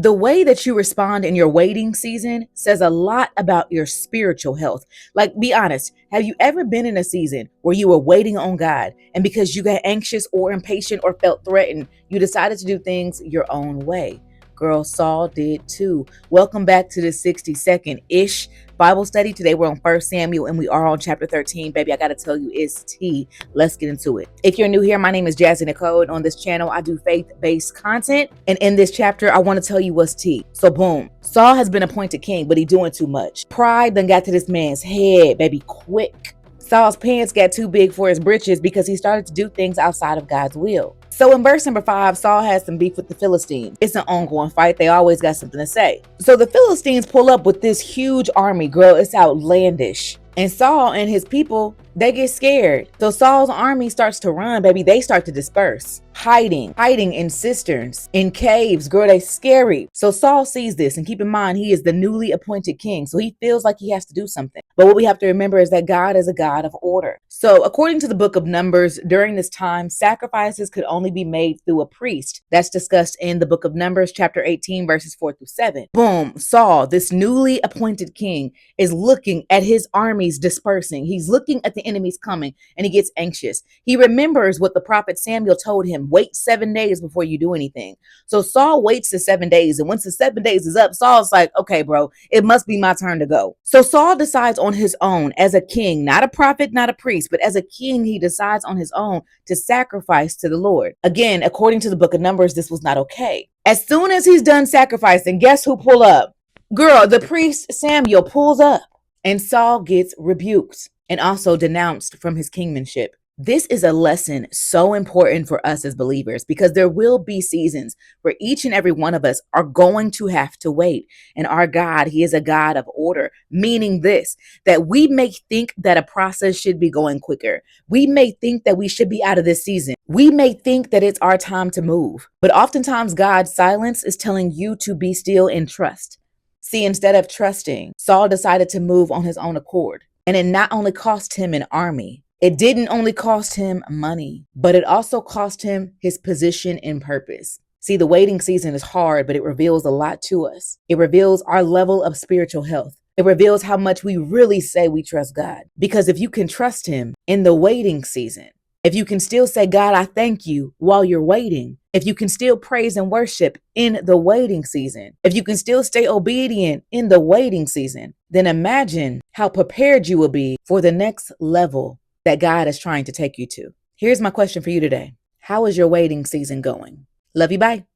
The way that you respond in your waiting season says a lot about your spiritual health. Like, be honest, have you ever been in a season where you were waiting on God and because you got anxious or impatient or felt threatened, you decided to do things your own way? Girl, Saul did too. Welcome back to the 60-second-ish Bible study. Today we're on 1 Samuel and we are on chapter 13. Baby, I got to tell you, it's tea. Let's get into it. If you're new here, my name is Jazzy Nicole, and on this channel, I do faith-based content. And in this chapter, I want to tell you what's tea. So boom, Saul has been appointed king, but he doing too much. Pride done got to this man's head, baby, quick. Saul's pants got too big for his britches because he started to do things outside of God's will. So in verse number 5, Saul has some beef with the Philistines. It's an ongoing fight. They always got something to say. So the Philistines pull up with this huge army, girl. It's outlandish. And Saul and his people, they get scared. So Saul's army starts to run, baby. They start to disperse, hiding in cisterns, in caves. Girl, they scary. So Saul sees this, and keep in mind, he is the newly appointed king. So he feels like he has to do something. But what we have to remember is that God is a God of order. So according to the book of Numbers, during this time, sacrifices could only be made through a priest. That's discussed in the book of Numbers, chapter 18, verses 4-7. Boom, Saul, this newly appointed king, is looking at his armies dispersing. He's looking at the enemies coming, and he gets anxious. He remembers what the prophet Samuel told him: wait 7 days before you do anything. So Saul waits the 7 days, and once the 7 days is up, Saul's like, okay, bro, it must be my turn to go. So Saul decides on his own, as a king, not a prophet, not a priest, but as a king, he decides on his own to sacrifice to the Lord. Again, according to the book of Numbers, this was not okay. As soon as he's done sacrificing, guess who pull up? Girl, the priest Samuel pulls up, and Saul gets rebuked and also denounced from his kingmanship. This is a lesson so important for us as believers, because there will be seasons where each and every one of us are going to have to wait. And our God, he is a God of order, meaning this, that we may think that a process should be going quicker. We may think that we should be out of this season. We may think that it's our time to move. But oftentimes God's silence is telling you to be still and trust. See, instead of trusting, Saul decided to move on his own accord. And it not only cost him an army, it didn't only cost him money, but it also cost him his position and purpose. See, the waiting season is hard, but it reveals a lot to us. It reveals our level of spiritual health. It reveals how much we really say we trust God. Because if you can trust him in the waiting season, if you can still say, God, I thank you while you're waiting, if you can still praise and worship in the waiting season, if you can still stay obedient in the waiting season, then imagine how prepared you will be for the next level that God is trying to take you to. Here's my question for you today. How is your waiting season going? Love you. Bye.